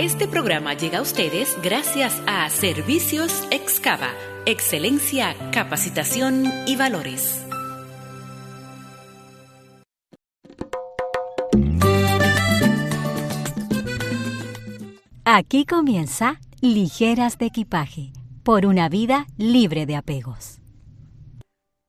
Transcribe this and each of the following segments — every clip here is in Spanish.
Este programa llega a ustedes gracias a Servicios Excava, excelencia, capacitación y valores. Aquí comienza Ligeras de Equipaje, por una vida libre de apegos.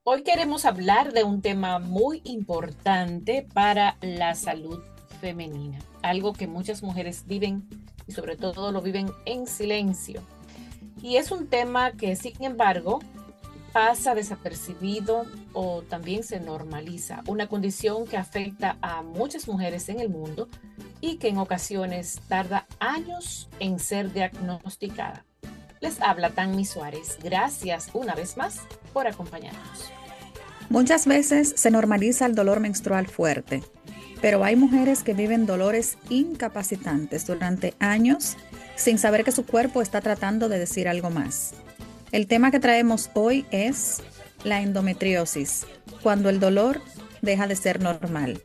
Hoy queremos hablar de un tema muy importante para la salud femenina, algo que muchas mujeres viven y sobre todo lo viven en silencio. Y es un tema que, sin embargo, pasa desapercibido o también se normaliza, una condición que afecta a muchas mujeres en el mundo y que en ocasiones tarda años en ser diagnosticada. Les habla Tanmi Suárez. Gracias una vez más por acompañarnos. Muchas veces se normaliza el dolor menstrual fuerte, pero hay mujeres que viven dolores incapacitantes durante años sin saber que su cuerpo está tratando de decir algo más. El tema que traemos hoy es la endometriosis, cuando el dolor deja de ser normal.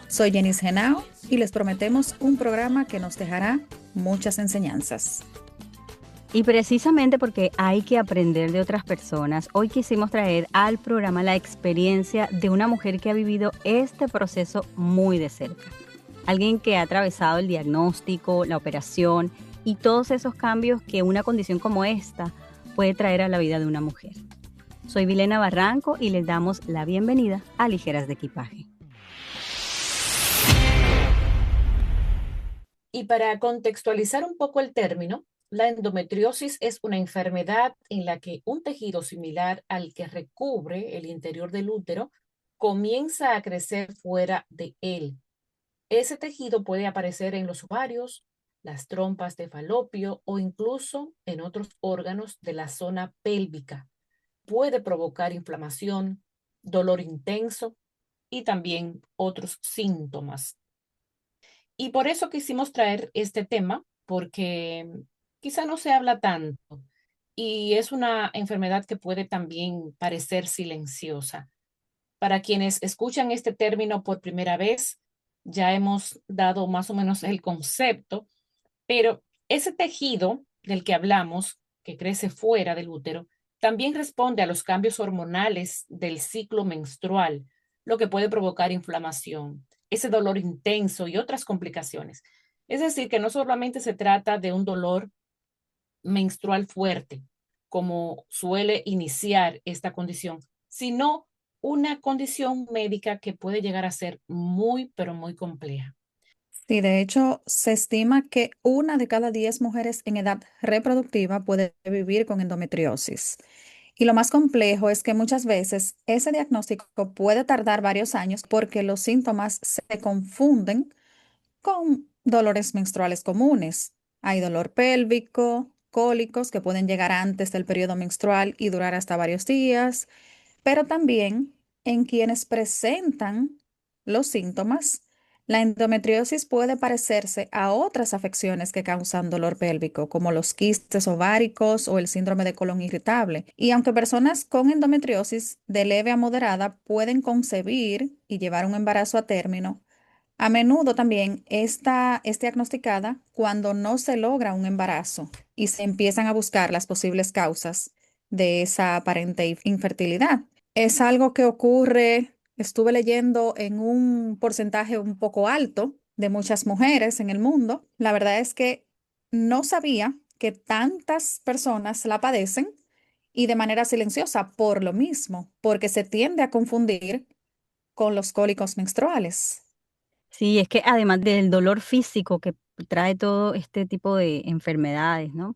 Soy Jenis Genao y les prometemos un programa que nos dejará muchas enseñanzas. Y precisamente porque hay que aprender de otras personas, hoy quisimos traer al programa la experiencia de una mujer que ha vivido este proceso muy de cerca. Alguien que ha atravesado el diagnóstico, la operación y todos esos cambios que una condición como esta puede traer a la vida de una mujer. Soy Vilena Barranco y les damos la bienvenida a Ligeras de Equipaje. Y para contextualizar un poco el término, la endometriosis es una enfermedad en la que un tejido similar al que recubre el interior del útero comienza a crecer fuera de él. Ese tejido puede aparecer en los ovarios, las trompas de falopio o incluso en otros órganos de la zona pélvica. Puede provocar inflamación, dolor intenso y también otros síntomas. Y por eso quisimos traer este tema, porque quizá no se habla tanto y es una enfermedad que puede también parecer silenciosa. Para quienes escuchan este término por primera vez, ya hemos dado más o menos el concepto, pero ese tejido del que hablamos, que crece fuera del útero, también responde a los cambios hormonales del ciclo menstrual, lo que puede provocar inflamación, ese dolor intenso y otras complicaciones. Es decir, que no solamente se trata de un dolor menstrual fuerte, como suele iniciar esta condición, sino una condición médica que puede llegar a ser muy, pero muy compleja. Sí, de hecho, se estima que 1 de cada 10 mujeres en edad reproductiva puede vivir con endometriosis. Y lo más complejo es que muchas veces ese diagnóstico puede tardar varios años porque los síntomas se confunden con dolores menstruales comunes. Hay dolor pélvico, cólicos que pueden llegar antes del periodo menstrual y durar hasta varios días, pero también en quienes presentan los síntomas, la endometriosis puede parecerse a otras afecciones que causan dolor pélvico, como los quistes ováricos o el síndrome de colon irritable. Y aunque personas con endometriosis de leve a moderada pueden concebir y llevar un embarazo a término, a menudo también esta es diagnosticada cuando no se logra un embarazo y se empiezan a buscar las posibles causas de esa aparente infertilidad. Es algo que ocurre, estuve leyendo en un porcentaje un poco alto de muchas mujeres en el mundo. La verdad es que no sabía que tantas personas la padecen y de manera silenciosa por lo mismo, porque se tiende a confundir con los cólicos menstruales. Sí, es que además del dolor físico que trae todo este tipo de enfermedades, ¿no?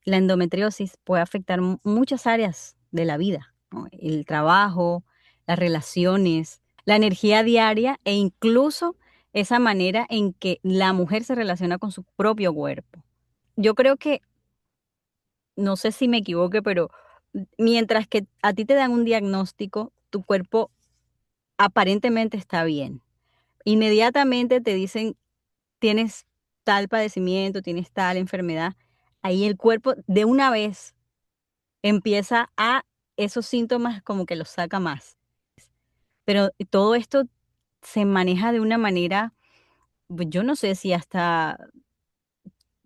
La endometriosis puede afectar muchas áreas de la vida, ¿no? El trabajo, las relaciones, la energía diaria e incluso esa manera en que la mujer se relaciona con su propio cuerpo. Yo creo que, no sé si me equivoque, pero mientras que a ti te dan un diagnóstico, tu cuerpo aparentemente está bien. Inmediatamente te dicen tienes tal padecimiento, tienes tal enfermedad, ahí el cuerpo de una vez empieza a esos síntomas como que los saca más. Pero todo esto se maneja de una manera, pues yo no sé si hasta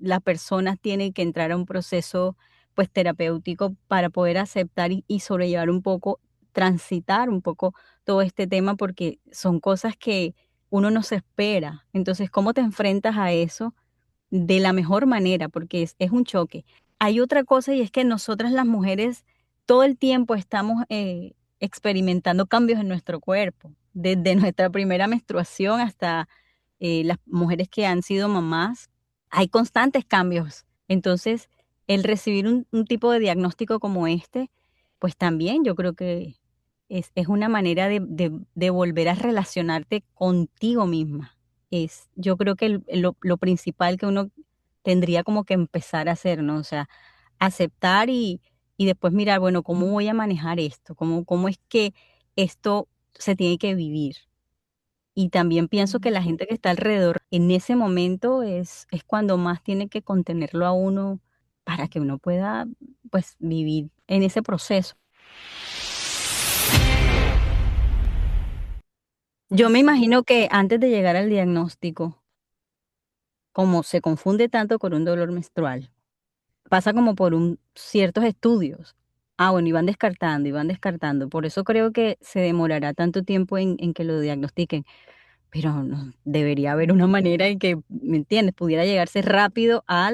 las personas tienen que entrar a un proceso pues terapéutico para poder aceptar y sobrellevar un poco, transitar un poco todo este tema, porque son cosas que uno no se espera. Entonces, ¿cómo te enfrentas a eso de la mejor manera? Porque es un choque. Hay otra cosa, y es que nosotras las mujeres todo el tiempo estamos experimentando cambios en nuestro cuerpo, desde nuestra primera menstruación hasta las mujeres que han sido mamás. Hay constantes cambios. Entonces, el recibir un tipo de diagnóstico como este, pues también yo creo que es una manera de volver a relacionarte contigo misma. Yo creo que lo principal que uno tendría como que empezar a hacer, ¿no? O sea, aceptar y después mirar, bueno, ¿cómo voy a manejar esto? ¿Cómo es que esto se tiene que vivir? Y también pienso que la gente que está alrededor en ese momento es cuando más tiene que contenerlo a uno para que uno pueda, pues, vivir en ese proceso. Yo me Así. imagino que antes de llegar al diagnóstico, como se confunde tanto con un dolor menstrual, pasa como por ciertos estudios. Bueno, y van descartando, y van descartando. Por eso creo que se demorará tanto tiempo en que lo diagnostiquen. Pero no, debería haber una manera en que, ¿me entiendes? Pudiera llegarse rápido a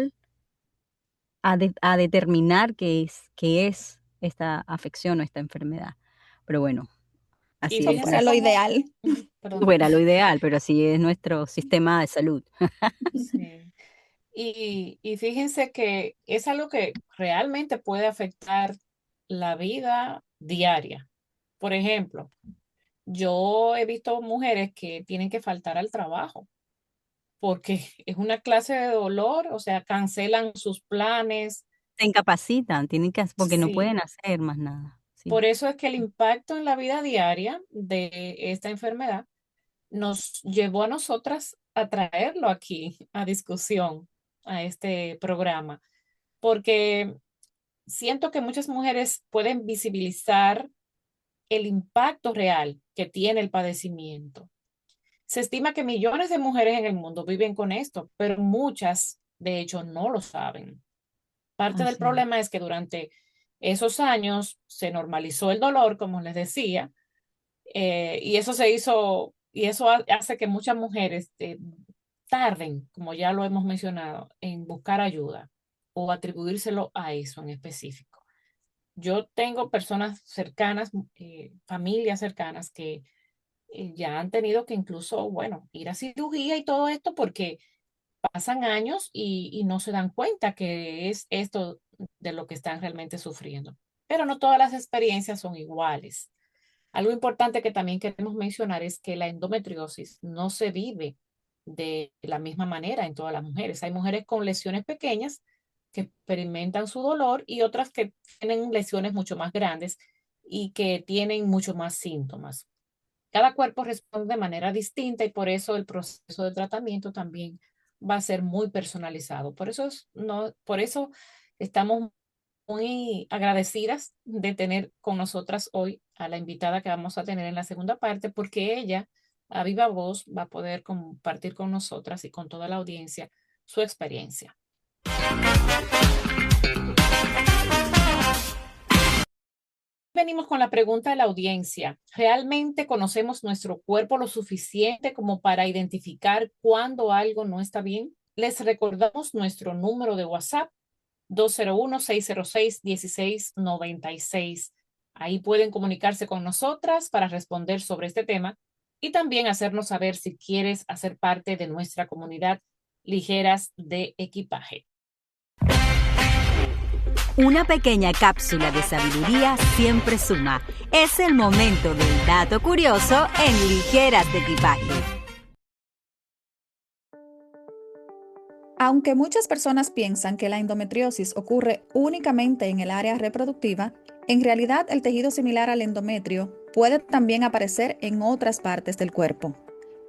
determinar qué es esta afección o esta enfermedad. Pero bueno, Y así es. fíjense Fuera lo cómo, ideal. perdón, Fuera lo ideal, pero así es nuestro sistema de salud. sí. Y fíjense que es algo que realmente puede afectar la vida diaria. Por ejemplo, yo he visto mujeres que tienen que faltar al trabajo porque es una clase de dolor, o sea, cancelan sus planes. Se incapacitan, porque no Sí, pueden hacer más nada. Sí. por eso es que el impacto en la vida diaria de esta enfermedad nos llevó a nosotras a traerlo aquí a discusión, a este programa, porque siento que muchas mujeres pueden visibilizar el impacto real que tiene el padecimiento. Se estima que millones de mujeres en el mundo viven con esto, pero muchas, de hecho, no lo saben. Parte del Así es. problema es que durante esos años se normalizó el dolor, como les decía, y eso se hizo, y eso hace que muchas mujeres tarden, como ya lo hemos mencionado, en buscar ayuda o atribuírselo a eso en específico. Yo tengo personas cercanas, familias cercanas que ya han tenido que incluso, bueno, ir a cirugía y todo esto porque pasan años y no se dan cuenta que es esto de lo que están realmente sufriendo. Pero no todas las experiencias son iguales. Algo importante que también queremos mencionar es que la endometriosis no se vive de la misma manera en todas las mujeres. Hay mujeres con lesiones pequeñas que experimentan su dolor y otras que tienen lesiones mucho más grandes y que tienen mucho más síntomas. Cada cuerpo responde de manera distinta y por eso el proceso de tratamiento también va a ser muy personalizado. Por eso estamos muy agradecidas de tener con nosotras hoy a la invitada que vamos a tener en la segunda parte, porque ella, a viva voz, va a poder compartir con nosotras y con toda la audiencia su experiencia. Venimos con la pregunta de la audiencia. ¿Realmente conocemos nuestro cuerpo lo suficiente como para identificar cuando algo no está bien? Les recordamos nuestro número de WhatsApp 201-606-1696. Ahí pueden comunicarse con nosotras para responder sobre este tema y también hacernos saber si quieres hacer parte de nuestra comunidad Ligeras de Equipaje. Una pequeña cápsula de sabiduría siempre suma. Es el momento del dato curioso en Ligeras de Equipaje. Aunque muchas personas piensan que la endometriosis ocurre únicamente en el área reproductiva, en realidad el tejido similar al endometrio puede también aparecer en otras partes del cuerpo.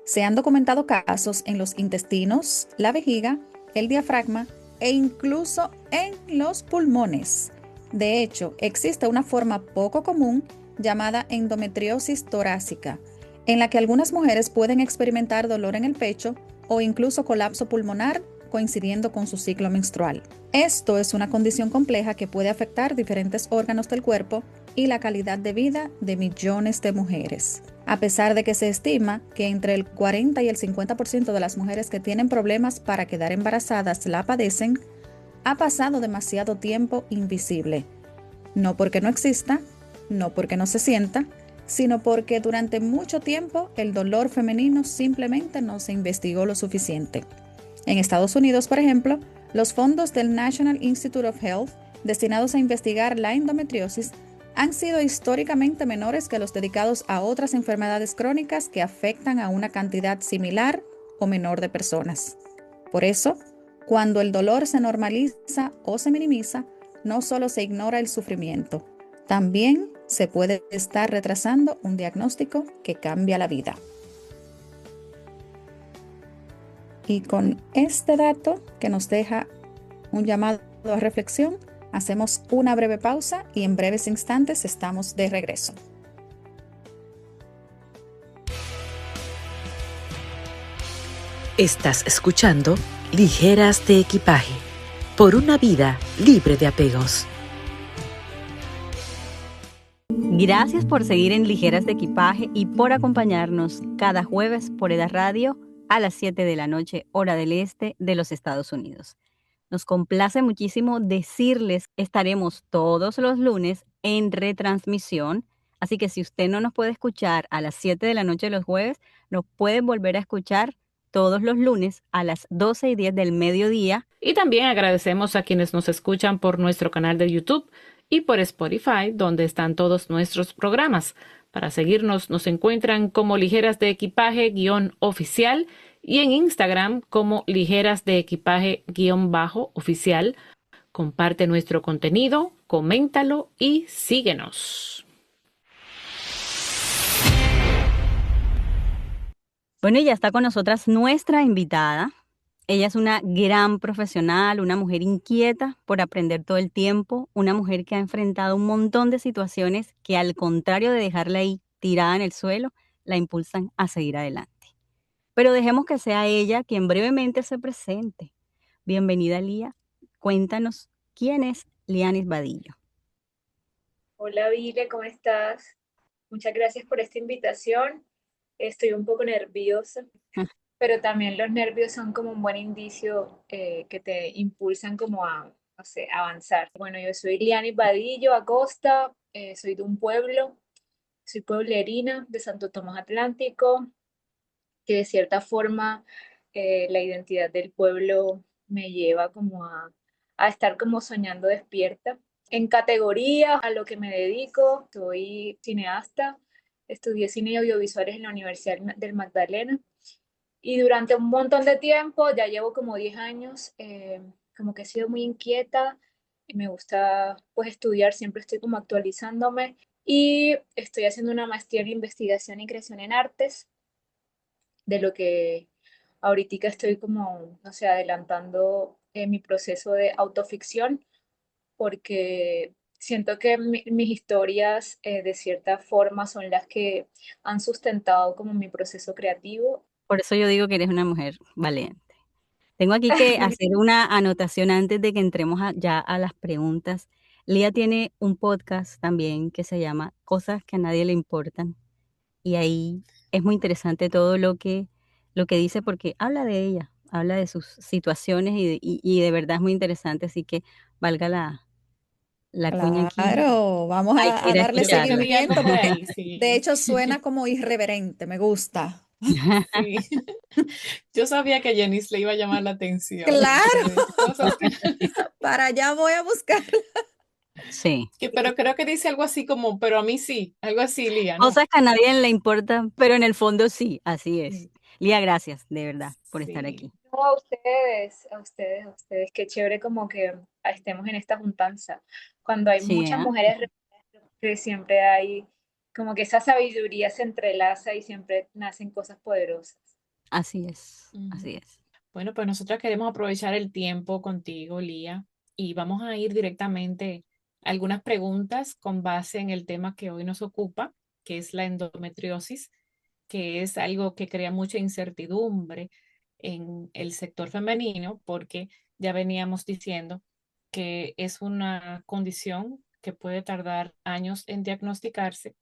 Se han documentado casos en los intestinos, la vejiga, el diafragma e incluso en los pulmones. De hecho, existe una forma poco común llamada endometriosis torácica, en la que algunas mujeres pueden experimentar dolor en el pecho o incluso colapso pulmonar coincidiendo con su ciclo menstrual. Esto es una condición compleja que puede afectar diferentes órganos del cuerpo y la calidad de vida de millones de mujeres. A pesar de que se estima que entre el 40 y el 50% de las mujeres que tienen problemas para quedar embarazadas la padecen, ha pasado demasiado tiempo invisible. No porque no exista, no porque no se sienta, sino porque durante mucho tiempo el dolor femenino simplemente no se investigó lo suficiente. En Estados Unidos, por ejemplo, los fondos del National Institute of Health destinados a investigar la endometriosis han sido históricamente menores que los dedicados a otras enfermedades crónicas que afectan a una cantidad similar o menor de personas. Por eso, cuando el dolor se normaliza o se minimiza, no solo se ignora el sufrimiento, también se puede estar retrasando un diagnóstico que cambia la vida. Y con este dato que nos deja un llamado a reflexión, hacemos una breve pausa y en breves instantes estamos de regreso. Estás escuchando Ligeras de Equipaje, por una vida libre de apegos. Gracias por seguir en Ligeras de Equipaje y por acompañarnos cada jueves por EDA Radio a las 7 de la noche, hora del este de los Estados Unidos. Nos complace muchísimo decirles que estaremos todos los lunes en retransmisión, así que si usted no nos puede escuchar a las 7 de la noche de los jueves, nos puede volver a escuchar todos los lunes a las 12:10 del mediodía. Y también agradecemos a quienes nos escuchan por nuestro canal de YouTube y por Spotify, donde están todos nuestros programas. Para seguirnos nos encuentran como Ligeras de Equipaje-oficial y en Instagram como Ligeras de Equipaje-oficial. Comparte nuestro contenido, coméntalo y síguenos. Bueno, y ya está con nosotras nuestra invitada. Ella es una gran profesional, una mujer inquieta por aprender todo el tiempo, una mujer que ha enfrentado un montón de situaciones que, al contrario de dejarla ahí tirada en el suelo, la impulsan a seguir adelante. Pero dejemos que sea ella quien brevemente se presente. Bienvenida, Lía. Cuéntanos, ¿quién es Lianis Vadillo? Hola, Vile, ¿cómo estás? Muchas gracias por esta invitación. Estoy un poco nerviosa, pero también los nervios son como un buen indicio que te impulsan como a, no sé, avanzar. Bueno, yo soy Lianis Vadillo Acosta, soy de un pueblo, soy pueblerina de Santo Tomás Atlántico, que de cierta forma la identidad del pueblo me lleva como a estar como soñando despierta. En categoría a lo que me dedico, soy cineasta, estudié cine y audiovisuales en la Universidad del Magdalena y durante un montón de tiempo, ya llevo como 10 años, como que he sido muy inquieta y me gusta pues estudiar, siempre estoy como actualizándome y estoy haciendo una maestría en investigación y creación en artes, de lo que ahorita estoy como, no sé, adelantando mi proceso de autoficción, porque siento que mis historias de cierta forma son las que han sustentado como mi proceso creativo. Por eso yo digo que eres una mujer valiente. Tengo aquí que hacer una anotación antes de que entremos ya a las preguntas. Lía tiene un podcast también que se llama Cosas que a nadie le importan. Y ahí es muy interesante todo lo que dice porque habla de ella, habla de sus situaciones y de verdad es muy interesante. Así que valga la cuña aquí. Claro, vamos Hay a que ir a darle escucharla. seguimiento Por porque ahí, sí. de hecho suena como irreverente, me gusta. Sí. Yo sabía que Janice le iba a llamar la atención. Claro, Cosas para allá voy a buscar. Sí. pero creo que dice algo así como, pero a mí sí, algo así, Lía, ¿no? Cosas que a nadie le importan, pero en el fondo sí, así es. Sí. Lía, gracias de verdad por estar Sí. aquí. No, a ustedes, a ustedes, a ustedes. Qué chévere como que estemos en esta juntanza. Cuando hay Sí, muchas mujeres reunidas, que siempre hay como que esa sabiduría se entrelaza y siempre nacen cosas poderosas. así es, Ujú. así es. Bueno, pues nosotros queremos aprovechar el tiempo contigo, Lía, y vamos a ir directamente a algunas preguntas con base en el tema que hoy nos ocupa, que es la endometriosis, que es algo que crea mucha incertidumbre, en el sector femenino, porque ya veníamos diciendo que es una condición que puede tardar años en diagnosticarse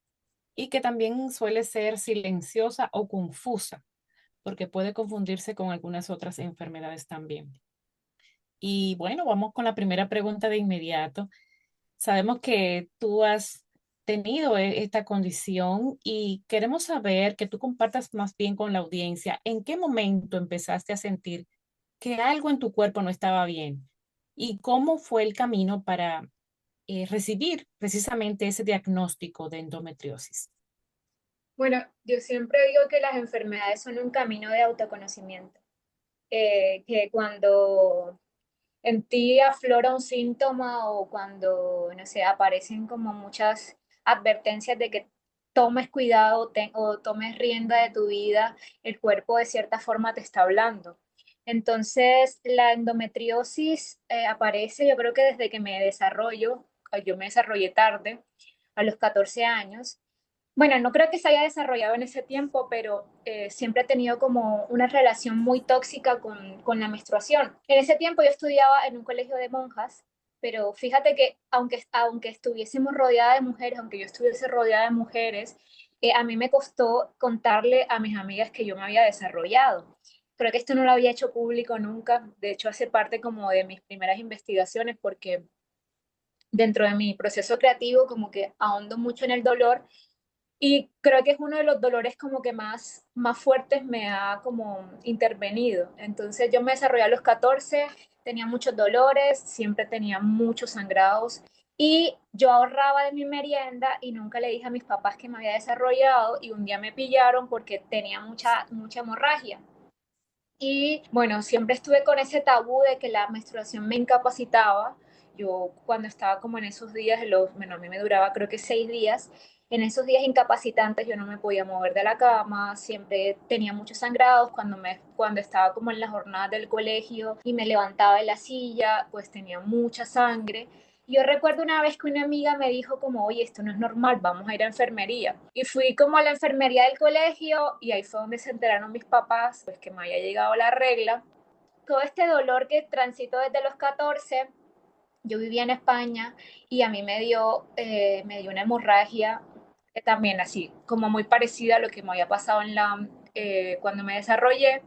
y que también suele ser silenciosa o confusa, porque puede confundirse con algunas otras enfermedades también. Y bueno, vamos con la primera pregunta de inmediato. Sabemos que tú has tenido esta condición y queremos saber que tú compartas más bien con la audiencia en qué momento empezaste a sentir que algo en tu cuerpo no estaba bien y cómo fue el camino para recibir precisamente ese diagnóstico de endometriosis. Bueno, yo siempre digo que las enfermedades son un camino de autoconocimiento, que cuando en ti aflora un síntoma o cuando, no sé, aparecen como muchas advertencias de que tomes cuidado o tomes rienda de tu vida, el cuerpo de cierta forma te está hablando. Entonces, la endometriosis aparece, yo creo que desde que me desarrollo, yo me desarrollé tarde, a los 14 años. Bueno, no creo que se haya desarrollado en ese tiempo, pero siempre he tenido como una relación muy tóxica con la menstruación. En ese tiempo yo estudiaba en un colegio de monjas, pero fíjate que aunque estuviésemos rodeada de mujeres, aunque yo estuviese rodeada de mujeres, a mí me costó contarle a mis amigas que yo me había desarrollado. Creo que esto no lo había hecho público nunca. De hecho, hace parte como de mis primeras investigaciones porque dentro de mi proceso creativo como que ahondo mucho en el dolor y creo que es uno de los dolores como que más fuertes me ha como intervenido. Entonces yo me desarrollé a los 14, tenía muchos dolores, siempre tenía muchos sangrados y yo ahorraba de mi merienda y nunca le dije a mis papás que me había desarrollado y un día me pillaron porque tenía mucha hemorragia. Y bueno, siempre estuve con ese tabú de que la menstruación me incapacitaba. Yo cuando estaba como en esos días, bueno, a mí me duraba creo que 6 días, en esos días incapacitantes yo no me podía mover de la cama, siempre tenía muchos sangrados cuando estaba como en las jornadas del colegio y me levantaba de la silla, pues tenía mucha sangre. Yo recuerdo una vez que una amiga me dijo como, oye, esto no es normal, vamos a ir a enfermería. Y fui como a la enfermería del colegio y ahí fue donde se enteraron mis papás, pues que me había llegado la regla. Todo este dolor que transito desde los 14, yo vivía en España y a mí me dio una hemorragia también así, como muy parecida a lo que me había pasado cuando me desarrollé.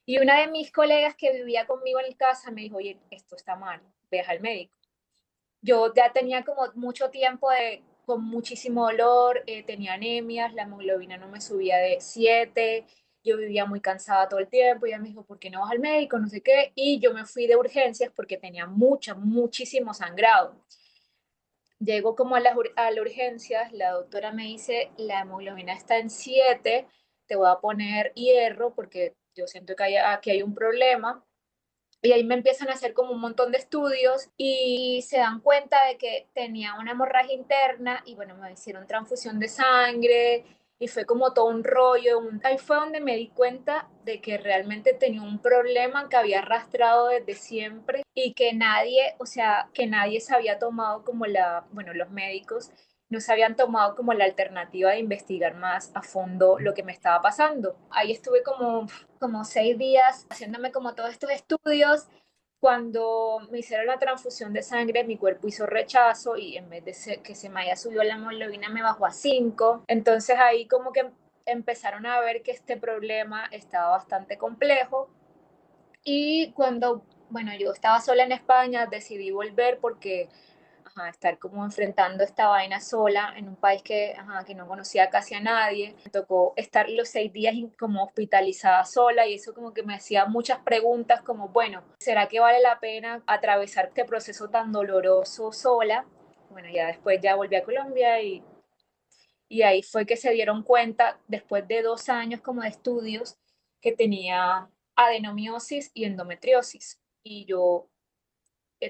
Y una de mis colegas que vivía conmigo en casa me dijo, oye, esto está mal, ve al médico. Yo ya tenía como mucho tiempo con muchísimo dolor, tenía anemias, la hemoglobina no me subía de 7, yo vivía muy cansada todo el tiempo, y ella me dijo, ¿por qué no vas al médico? No sé qué, y yo me fui de urgencias porque tenía muchísimo sangrado. Llego como a las urgencias, la doctora me dice, la hemoglobina está en 7, te voy a poner hierro porque yo siento que aquí hay un problema. Y ahí me empiezan a hacer como un montón de estudios y se dan cuenta de que tenía una hemorragia interna y bueno, me hicieron transfusión de sangre y fue como todo un rollo. Ahí fue donde me di cuenta de que realmente tenía un problema que había arrastrado desde siempre y que nadie, o sea, que nadie se había tomado como bueno, los médicos no se habían tomado como la alternativa de investigar más a fondo lo que me estaba pasando. Ahí estuve como 6 días haciéndome como todos estos estudios. Cuando me hicieron la transfusión de sangre, mi cuerpo hizo rechazo y en vez de que se me haya subido la hemoglobina, me bajó a 5. Entonces ahí como que empezaron a ver que este problema estaba bastante complejo. Y cuando, bueno, yo estaba sola en España, decidí volver porque estar como enfrentando esta vaina sola en un país que no conocía casi a nadie. Me tocó estar los 6 días como hospitalizada sola y eso como que me hacía muchas preguntas como, bueno, ¿será que vale la pena atravesar este proceso tan doloroso sola? Bueno, ya después ya volví a Colombia y ahí fue que se dieron cuenta, después de 2 años como de estudios, que tenía adenomiosis y endometriosis. Y yo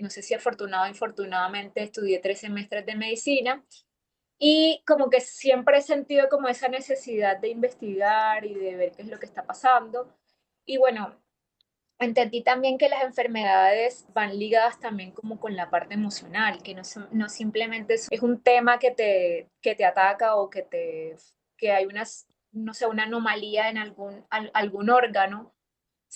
no sé si afortunado o infortunadamente, estudié 3 semestres de medicina y como que siempre he sentido como esa necesidad de investigar y de ver qué es lo que está pasando. Y bueno, entendí también que las enfermedades van ligadas también como con la parte emocional, que no simplemente es un tema que te ataca o que hay no sé, una anomalía en algún órgano,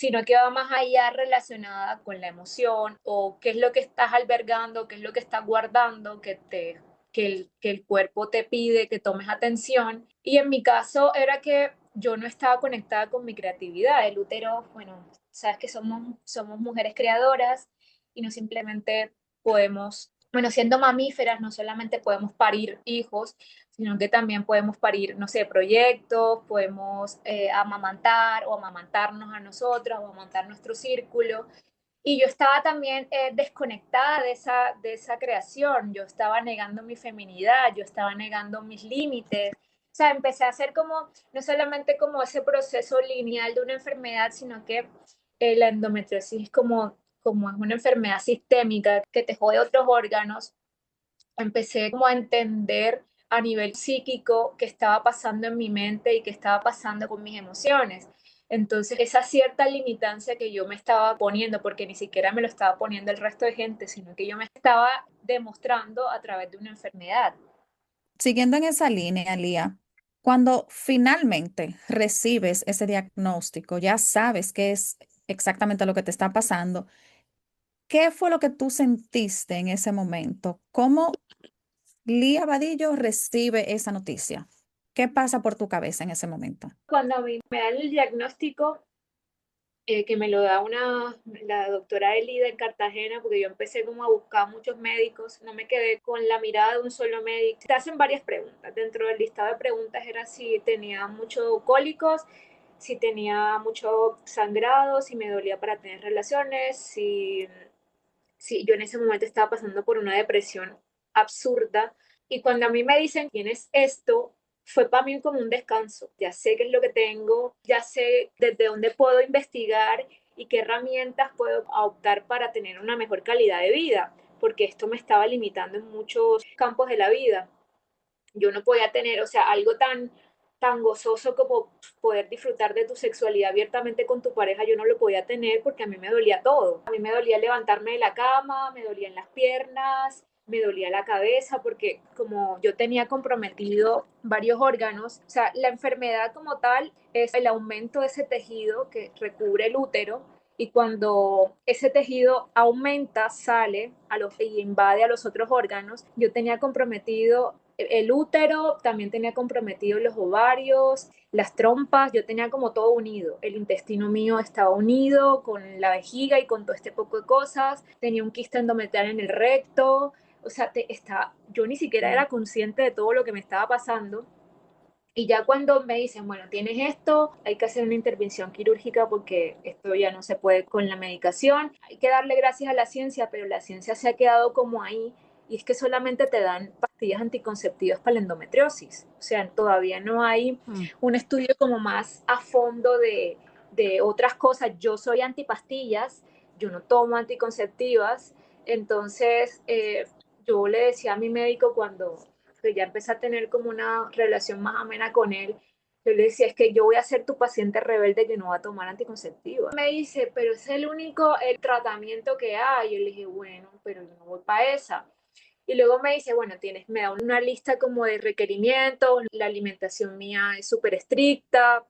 sino que va más allá relacionada con la emoción o qué es lo que estás albergando, qué es lo que estás guardando, que el cuerpo te pide que tomes atención. Y en mi caso era que yo no estaba conectada con mi creatividad. El útero, bueno, sabes que somos mujeres creadoras y no simplemente podemos, bueno, siendo mamíferas, no solamente podemos parir hijos, sino que también podemos parir, no sé, proyectos, podemos amamantar o amamantarnos a nosotras o amamantar nuestro círculo. Y yo estaba también desconectada de esa creación, yo estaba negando mi feminidad, yo estaba negando mis límites. O sea, empecé a hacer como, no solamente como ese proceso lineal de una enfermedad, sino que la endometriosis como es una enfermedad sistémica que te jode otros órganos, empecé como a entender a nivel psíquico qué estaba pasando en mi mente y qué estaba pasando con mis emociones. Entonces, esa cierta limitancia que yo me estaba poniendo, porque ni siquiera me lo estaba poniendo el resto de gente, sino que yo me estaba demostrando a través de una enfermedad. Siguiendo en esa línea, Lía, cuando finalmente recibes ese diagnóstico, ya sabes qué es exactamente lo que te está pasando. ¿Qué fue lo que tú sentiste en ese momento? ¿Cómo Lía Vadillo recibe esa noticia? ¿Qué pasa por tu cabeza en ese momento? Cuando a mí me dan el diagnóstico, que me lo da la doctora Elida en Cartagena, porque yo empecé como a buscar muchos médicos, no me quedé con la mirada de un solo médico. Te hacen varias preguntas. Dentro del listado de preguntas era si tenía muchos cólicos, si tenía mucho sangrado, si me dolía para tener relaciones, si yo en ese momento estaba pasando por una depresión absurda. Y cuando a mí me dicen, tienes esto, fue para mí como un descanso. Ya sé qué es lo que tengo, ya sé desde dónde puedo investigar y qué herramientas puedo optar para tener una mejor calidad de vida, porque esto me estaba limitando en muchos campos de la vida. Yo no podía tener, o sea, algo tan gozoso como poder disfrutar de tu sexualidad abiertamente con tu pareja, yo no lo podía tener porque a mí me dolía todo. A mí me dolía levantarme de la cama, me dolían las piernas, me dolía la cabeza, porque como yo tenía comprometido varios órganos, o sea, la enfermedad como tal es el aumento de ese tejido que recubre el útero, y cuando ese tejido aumenta, sale y invade a los otros órganos, yo tenía comprometido el útero, también tenía comprometido los ovarios, las trompas, yo tenía como todo unido. El intestino mío estaba unido con la vejiga y con todo este poco de cosas. Tenía un quiste endometrial en el recto. O sea, yo ni siquiera era consciente de todo lo que me estaba pasando. Y ya cuando me dicen, bueno, tienes esto, hay que hacer una intervención quirúrgica porque esto ya no se puede con la medicación. Hay que darle gracias a la ciencia, pero la ciencia se ha quedado como ahí, y es que solamente te dan pastillas anticonceptivas para la endometriosis. O sea, todavía no hay un estudio como más a fondo de otras cosas. Yo soy antipastillas, yo no tomo anticonceptivas, entonces yo le decía a mi médico cuando que ya empecé a tener como una relación más amena con él, yo le decía, es que yo voy a ser tu paciente rebelde que no va a tomar anticonceptivos. Me dice, pero es el único el tratamiento que hay. Yo le dije, bueno, pero yo no voy para esa. Y luego me dice, bueno, me da una lista como de requerimientos, la alimentación mía es súper estricta,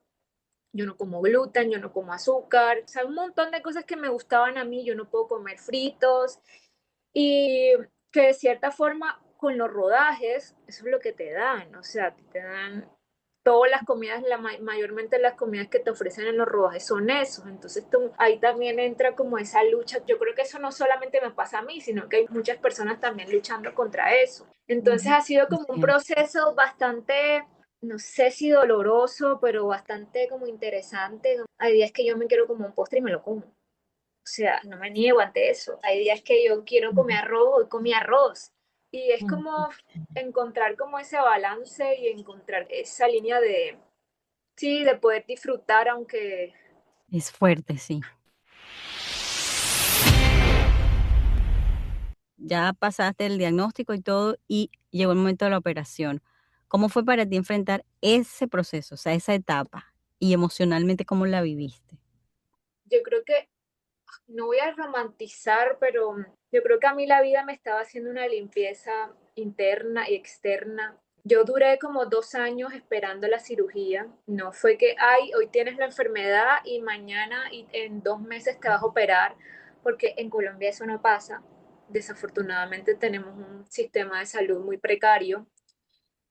yo no como gluten, yo no como azúcar, o sea, un montón de cosas que me gustaban a mí, yo no puedo comer fritos, y que de cierta forma con los rodajes, eso es lo que te dan, o sea, te dan todas las comidas, mayormente las comidas que te ofrecen en los rodajes son esos, entonces ahí también entra como esa lucha. Yo creo que eso no solamente me pasa a mí, sino que hay muchas personas también luchando contra eso. Entonces ha sido como un proceso bastante, no sé si doloroso, pero bastante como interesante. Hay días que yo me quiero como un postre y me lo como. O sea, no me niego ante eso. Hay días que yo quiero comer arroz, hoy comí arroz. Y es como encontrar como ese balance y encontrar esa línea de, sí, de poder disfrutar, aunque Es fuerte, sí. Ya pasaste el diagnóstico y todo y llegó el momento de la operación. ¿Cómo fue para ti enfrentar ese proceso, o sea, esa etapa? Y emocionalmente, ¿cómo la viviste? yo creo que, no voy a romantizar, pero yo creo que a mí la vida me estaba haciendo una limpieza interna y externa. Yo duré como 2 años esperando la cirugía. No fue que, ay, hoy tienes la enfermedad y mañana y en 2 meses te vas a operar, porque en Colombia eso no pasa. Desafortunadamente tenemos un sistema de salud muy precario.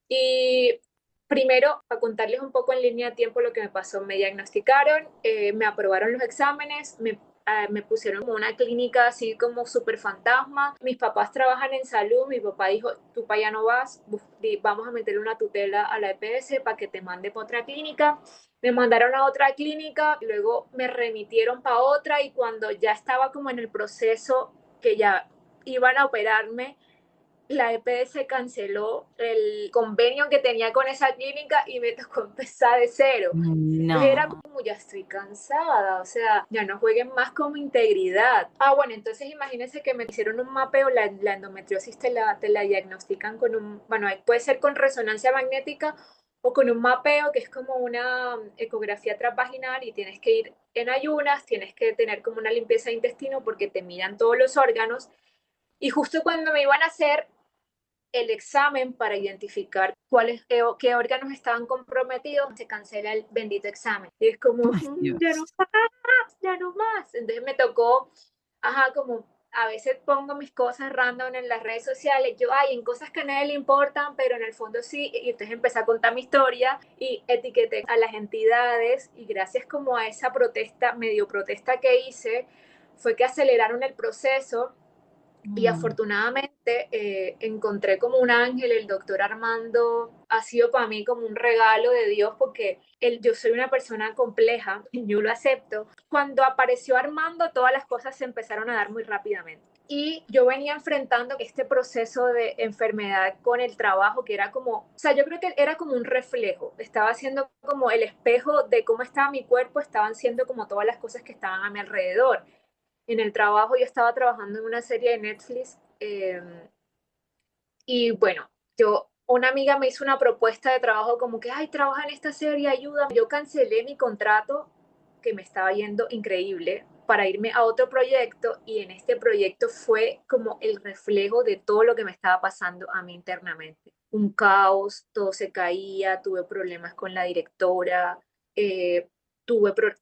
Y primero, para contarles un poco en línea de tiempo lo que me pasó, me diagnosticaron, me aprobaron los exámenes, me pusieron como una clínica así como súper fantasma. Mis papás trabajan en salud, mi papá dijo, tú para allá no vas, vamos a meterle una tutela a la EPS para que te mande para otra clínica. Me mandaron a otra clínica, luego me remitieron para otra y cuando ya estaba como en el proceso que ya iban a operarme, la EPS canceló el convenio que tenía con esa clínica y me tocó empezar de cero. Entonces era No. como, ya estoy cansada, o sea, ya no jueguen más con mi integridad. Bueno, entonces imagínense que me hicieron un mapeo, la endometriosis te la diagnostican con bueno, puede ser con resonancia magnética o con un mapeo que es como una ecografía transvaginal y tienes que ir en ayunas, tienes que tener como una limpieza de intestino porque te miran todos los órganos. Y justo cuando me iban a hacer el examen para identificar qué órganos estaban comprometidos, se cancela el bendito examen. Y es como, Ay, ya no Dios. más, ya no más. Entonces me tocó, como a veces pongo mis cosas random en las redes sociales, yo, en cosas que a nadie le importan, pero en el fondo sí, y entonces empecé a contar mi historia y etiqueté a las entidades y gracias como a esa protesta, medio protesta que hice, fue que aceleraron el proceso y Mm. afortunadamente encontré como un ángel, el doctor Armando ha sido para mí como un regalo de Dios porque yo soy una persona compleja, yo lo acepto. Cuando apareció Armando, todas las cosas se empezaron a dar muy rápidamente. Y yo venía enfrentando este proceso de enfermedad con el trabajo, que era como, o sea, yo creo que era como un reflejo, estaba siendo como el espejo de cómo estaba mi cuerpo, estaban siendo como todas las cosas que estaban a mi alrededor. En el trabajo yo estaba trabajando en una serie de Netflix y bueno, una amiga me hizo una propuesta de trabajo como que, trabaja en esta serie, ayuda. Yo cancelé mi contrato que me estaba yendo increíble para irme a otro proyecto y en este proyecto fue como el reflejo de todo lo que me estaba pasando a mí internamente. Un caos, todo se caía, tuve problemas con la directora, eh,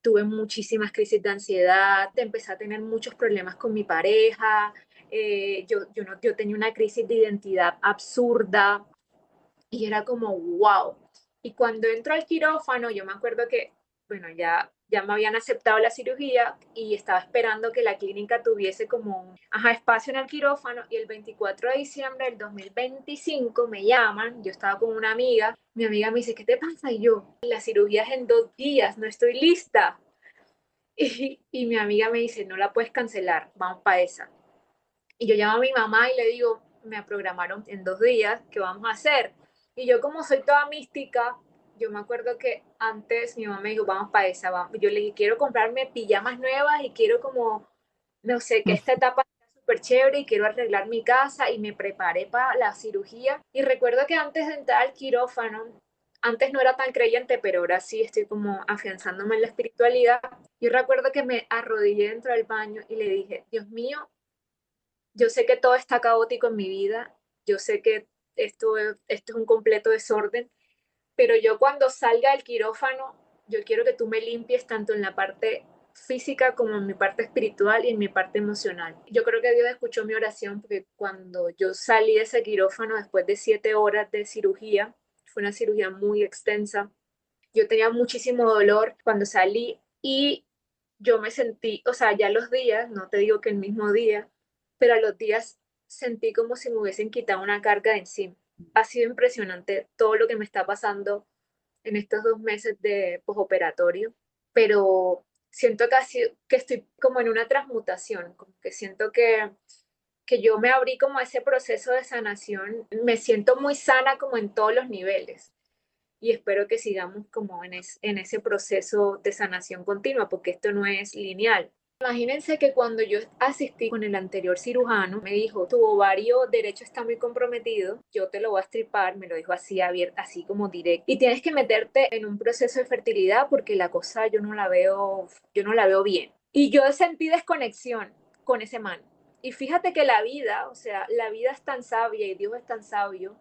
tuve muchísimas crisis de ansiedad, empecé a tener muchos problemas con mi pareja, yo tenía una crisis de identidad absurda y era como, wow. Y cuando entro al quirófano, yo me acuerdo que, bueno, ya me habían aceptado la cirugía y estaba esperando que la clínica tuviese como un espacio en el quirófano y el 24 de diciembre del 2025 me llaman, yo estaba con una amiga, mi amiga me dice, ¿qué te pasa? Y yo, la cirugía es en 2 días, no estoy lista. Y mi amiga me dice, no la puedes cancelar, vamos para esa. Y yo llamo a mi mamá y le digo, me programaron en 2 días, ¿qué vamos a hacer? Y yo como soy toda mística, yo me acuerdo que antes mi mamá me dijo, vamos para esa, vamos. Yo le dije, quiero comprarme pijamas nuevas y quiero como, no sé, que esta etapa sea súper chévere y quiero arreglar mi casa y me preparé para la cirugía. Y recuerdo que antes de entrar al quirófano, antes no era tan creyente, pero ahora sí estoy como afianzándome en la espiritualidad. Yo recuerdo que me arrodillé dentro del baño y le dije, Dios mío, yo sé que todo está caótico en mi vida, yo sé que esto es un completo desorden, pero yo cuando salga del quirófano, yo quiero que tú me limpies tanto en la parte física como en mi parte espiritual y en mi parte emocional. Yo creo que Dios escuchó mi oración porque cuando yo salí de ese quirófano después de 7 horas de cirugía, fue una cirugía muy extensa, yo tenía muchísimo dolor cuando salí y yo me sentí, o sea, ya los días, no te digo que el mismo día, pero a los días sentí como si me hubiesen quitado una carga de encima. Ha sido impresionante todo lo que me está pasando en estos 2 meses de posoperatorio, pero siento que estoy como en una transmutación, como que siento que yo me abrí como a ese proceso de sanación, me siento muy sana como en todos los niveles y espero que sigamos como en ese proceso de sanación continua, porque esto no es lineal. Imagínense que cuando yo asistí con el anterior cirujano, me dijo, tu ovario derecho está muy comprometido, yo te lo voy a estripar, me lo dijo así abierto, así como directo, y tienes que meterte en un proceso de fertilidad porque la cosa yo no la veo bien. Y yo sentí desconexión con ese man. Y fíjate que la vida, o sea, la vida es tan sabia y Dios es tan sabio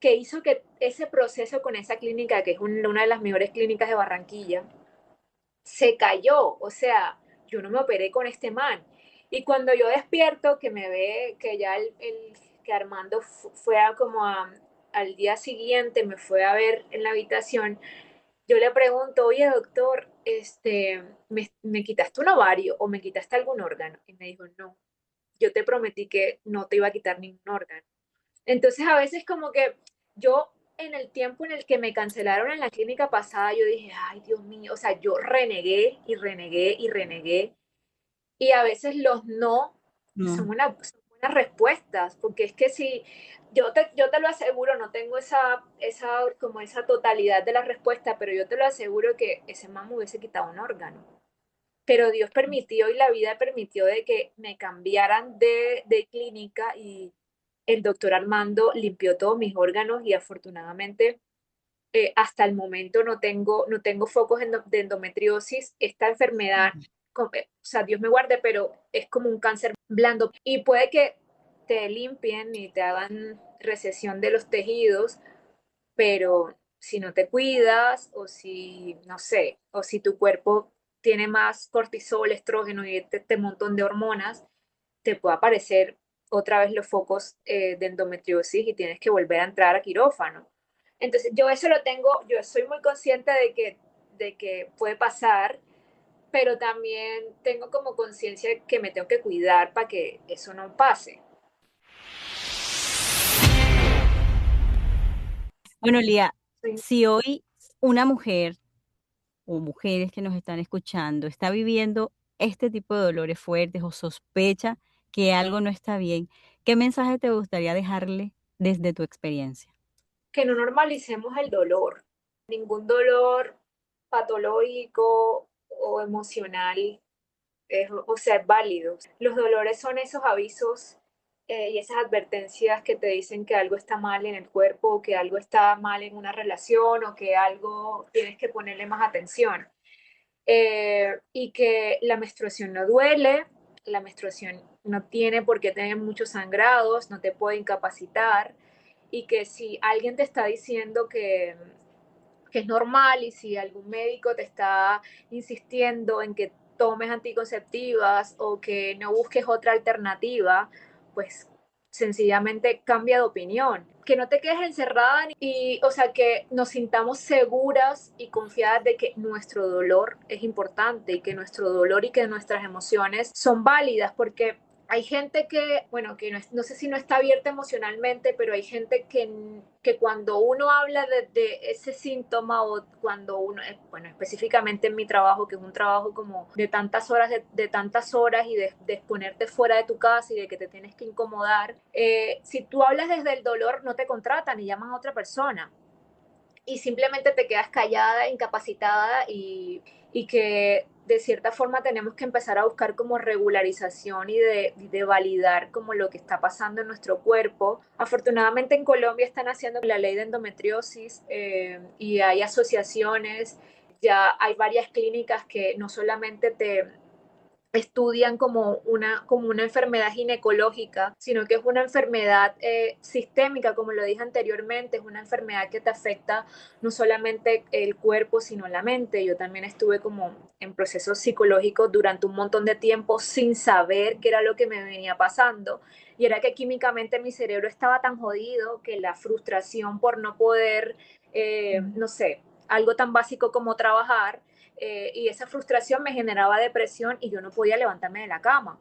que hizo que ese proceso con esa clínica, que es una de las mejores clínicas de Barranquilla, se cayó. O sea, yo no me operé con este man. Y cuando yo despierto, que me ve que ya que Armando fue al día siguiente, me fue a ver en la habitación, yo le pregunto, oye doctor, ¿me quitaste un ovario o me quitaste algún órgano? Y me dijo, no, yo te prometí que no te iba a quitar ningún órgano. Entonces a veces como que yo en el tiempo en el que me cancelaron en la clínica pasada, yo dije, ay Dios mío, o sea, yo renegué y renegué y renegué. Y a veces los no No. son buenas respuestas, porque es que si yo te lo aseguro, no tengo como esa totalidad de la respuesta, pero yo te lo aseguro que ese man me hubiese quitado un órgano. Pero Dios permitió y la vida permitió de que me cambiaran de clínica y el doctor Armando limpió todos mis órganos y afortunadamente hasta el momento no tengo focos de endometriosis. Esta enfermedad, o sea, Dios me guarde, pero es como un cáncer blando y puede que te limpien y te hagan recesión de los tejidos, pero si no te cuidas o si, no sé, o si tu cuerpo tiene más cortisol, estrógeno y este montón de hormonas, te puede aparecer otra vez los focos de endometriosis y tienes que volver a entrar a quirófano. Entonces, yo eso lo tengo, yo soy muy consciente de que puede pasar, pero también tengo como conciencia que me tengo que cuidar para que eso no pase. Bueno, Lía, Sí. si hoy una mujer o mujeres que nos están escuchando está viviendo este tipo de dolores fuertes o sospecha que algo no está bien, ¿qué mensaje te gustaría dejarle desde tu experiencia? Que no normalicemos el dolor. Ningún dolor patológico o emocional o sea, es válido. Los dolores son esos avisos y esas advertencias que te dicen que algo está mal en el cuerpo, o que algo está mal en una relación o que algo tienes que ponerle más atención. Y que la menstruación no duele, la menstruación no tiene por qué tener muchos sangrados, no te puede incapacitar y que si alguien te está diciendo que es normal y si algún médico te está insistiendo en que tomes anticonceptivas o que no busques otra alternativa, pues sencillamente cambia de opinión. Que no te quedes encerrada y, o sea, que nos sintamos seguras y confiadas de que nuestro dolor es importante y que nuestro dolor y que nuestras emociones son válidas, porque hay gente que, bueno, que no sé si no está abierta emocionalmente, pero hay gente que cuando uno habla de ese síntoma o cuando uno, bueno, específicamente en mi trabajo, que es un trabajo como de tantas horas, de tantas horas y de exponerte fuera de tu casa y de que te tienes que incomodar, si tú hablas desde el dolor, no te contratan y llaman a otra persona y simplemente te quedas callada, incapacitada y que de cierta forma tenemos que empezar a buscar como regularización y de validar como lo que está pasando en nuestro cuerpo. Afortunadamente en Colombia están haciendo la ley de endometriosis y hay asociaciones, ya hay varias clínicas que no solamente te estudian como una enfermedad ginecológica, sino que es una enfermedad sistémica, como lo dije anteriormente, es una enfermedad que te afecta no solamente el cuerpo, sino la mente. Yo también estuve como en procesos psicológicos durante un montón de tiempo sin saber qué era lo que me venía pasando. Y era que químicamente mi cerebro estaba tan jodido que la frustración por no poder, no sé, algo tan básico como trabajar, y esa frustración me generaba depresión y yo no podía levantarme de la cama.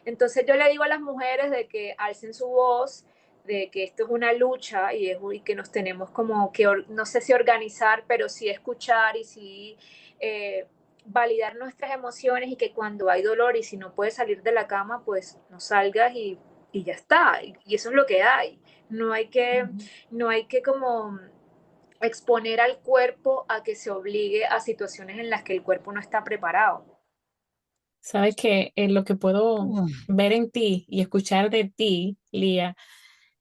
Entonces yo le digo a las mujeres de que alcen su voz, de que esto es una lucha y que nos tenemos como que, no sé si organizar, pero sí escuchar y sí validar nuestras emociones y que cuando hay dolor y si no puedes salir de la cama, pues no salgas y ya está. Y eso es lo que hay. No hay que, no hay que como exponer al cuerpo a que se obligue a situaciones en las que el cuerpo no está preparado. Sabes que lo que puedo Mm. ver en ti y escuchar de ti, Lía,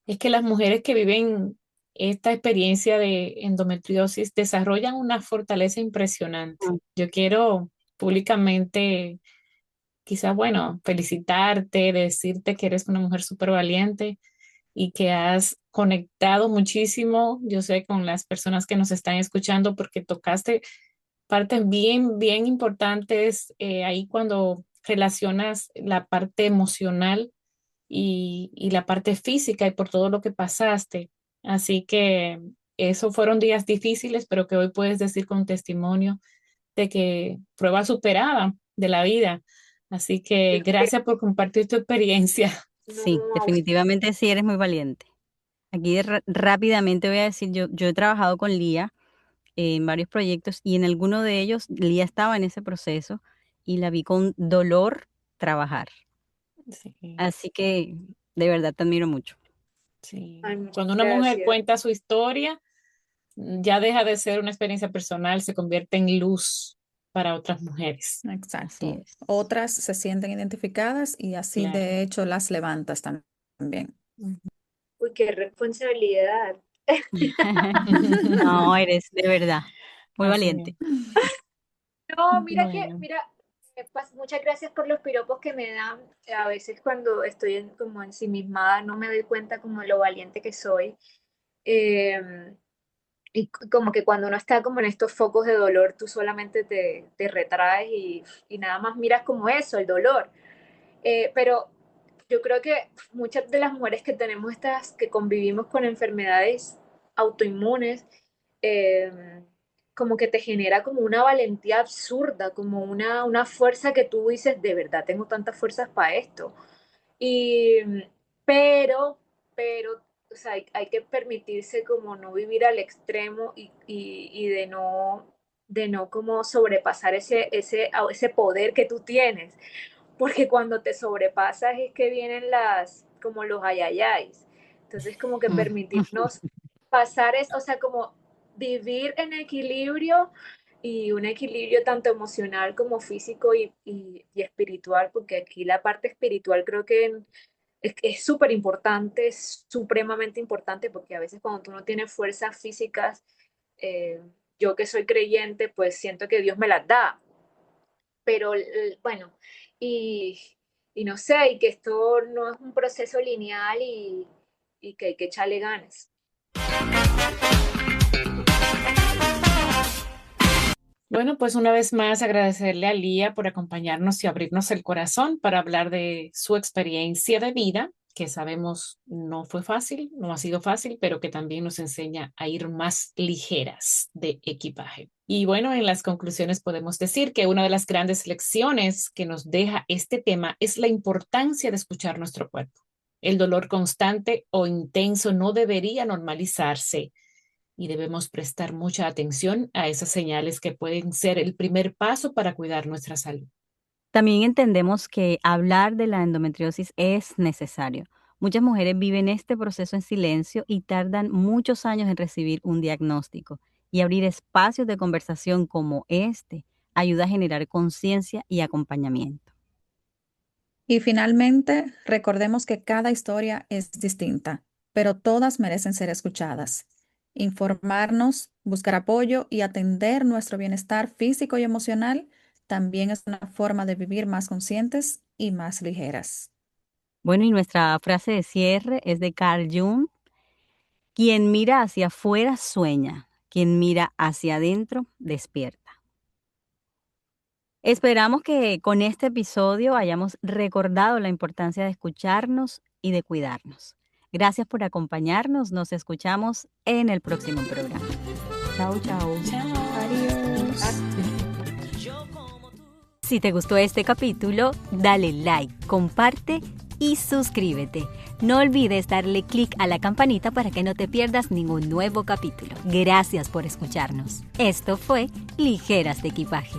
es que las mujeres que viven esta experiencia de endometriosis desarrollan una fortaleza impresionante. Yo quiero públicamente, quizás, bueno, felicitarte, decirte que eres una mujer súper valiente, y que has conectado muchísimo, yo sé, con las personas que nos están escuchando, porque tocaste partes bien, bien importantes ahí cuando relacionas la parte emocional y la parte física y por todo lo que pasaste. Así que esos fueron días difíciles, pero que hoy puedes decir con testimonio de que prueba superada de la vida. Así que gracias por compartir tu experiencia. Sí, No, definitivamente sí eres muy valiente. Aquí rápidamente voy a decir, yo he trabajado con Lía en varios proyectos y en alguno de ellos Lía estaba en ese proceso y la vi con dolor trabajar. Sí, Así que de verdad te admiro mucho. sí. ay, muchas Cuando una mujer gracias. cuenta su historia, ya deja de ser una experiencia personal, se convierte en luz para otras mujeres. Así Exacto. es. Otras se sienten identificadas y así Claro. de hecho las levantas también. Ujú. Uy, qué responsabilidad. No, eres de verdad muy Así valiente. mismo. No, Bueno, muchas gracias por los piropos que me dan. A veces cuando estoy como ensimismada no me doy cuenta como lo valiente que soy. Eh, como que cuando uno está como en estos focos de dolor, tú solamente te retraes y nada más miras como eso, el dolor. Pero yo creo que muchas de las mujeres que tenemos que convivimos con enfermedades autoinmunes, eh, como que te genera como una valentía absurda, como una fuerza que tú dices, de verdad, tengo tantas fuerzas para esto. Y, pero, o sea, hay que permitirse como no vivir al extremo y de no como sobrepasar ese poder que tú tienes, porque cuando te sobrepasas es que vienen como los ayayáis. Entonces, como que permitirnos pasar o sea, como vivir en equilibrio y un equilibrio tanto emocional como físico y espiritual, porque aquí la parte espiritual creo que es súper importante, es supremamente importante, porque a veces cuando tú no tienes fuerzas físicas, eh, yo que soy creyente, pues siento que Dios me las da, pero bueno, y, y no sé, y que esto no es un proceso lineal y que hay que echarle ganas. bueno, pues una vez más agradecerle a Lía por acompañarnos y abrirnos el corazón para hablar de su experiencia de vida, que sabemos no fue fácil, no ha sido fácil, pero que también nos enseña a ir más ligeras de equipaje. Y bueno, en las conclusiones podemos decir que una de las grandes lecciones que nos deja este tema es la importancia de escuchar nuestro cuerpo. El dolor constante o intenso no debería normalizarse y debemos prestar mucha atención a esas señales que pueden ser el primer paso para cuidar nuestra salud. También entendemos que hablar de la endometriosis es necesario. Muchas mujeres viven este proceso en silencio y tardan muchos años en recibir un diagnóstico. Y abrir espacios de conversación como este ayuda a generar conciencia y acompañamiento. Y finalmente, recordemos que cada historia es distinta, pero todas merecen ser escuchadas. Informarnos, buscar apoyo y atender nuestro bienestar físico y emocional también es una forma de vivir más conscientes y más ligeras. Bueno, y nuestra frase de cierre es de Carl Jung. Quien mira hacia afuera sueña, quien mira hacia adentro despierta. Esperamos que con este episodio hayamos recordado la importancia de escucharnos y de cuidarnos. Gracias por acompañarnos. Nos escuchamos en el próximo programa. Chao, chao. Adiós. Si te gustó este capítulo, dale like, comparte y suscríbete. No olvides darle clic a la campanita para que no te pierdas ningún nuevo capítulo. Gracias por escucharnos. Esto fue Ligeras de Equipaje.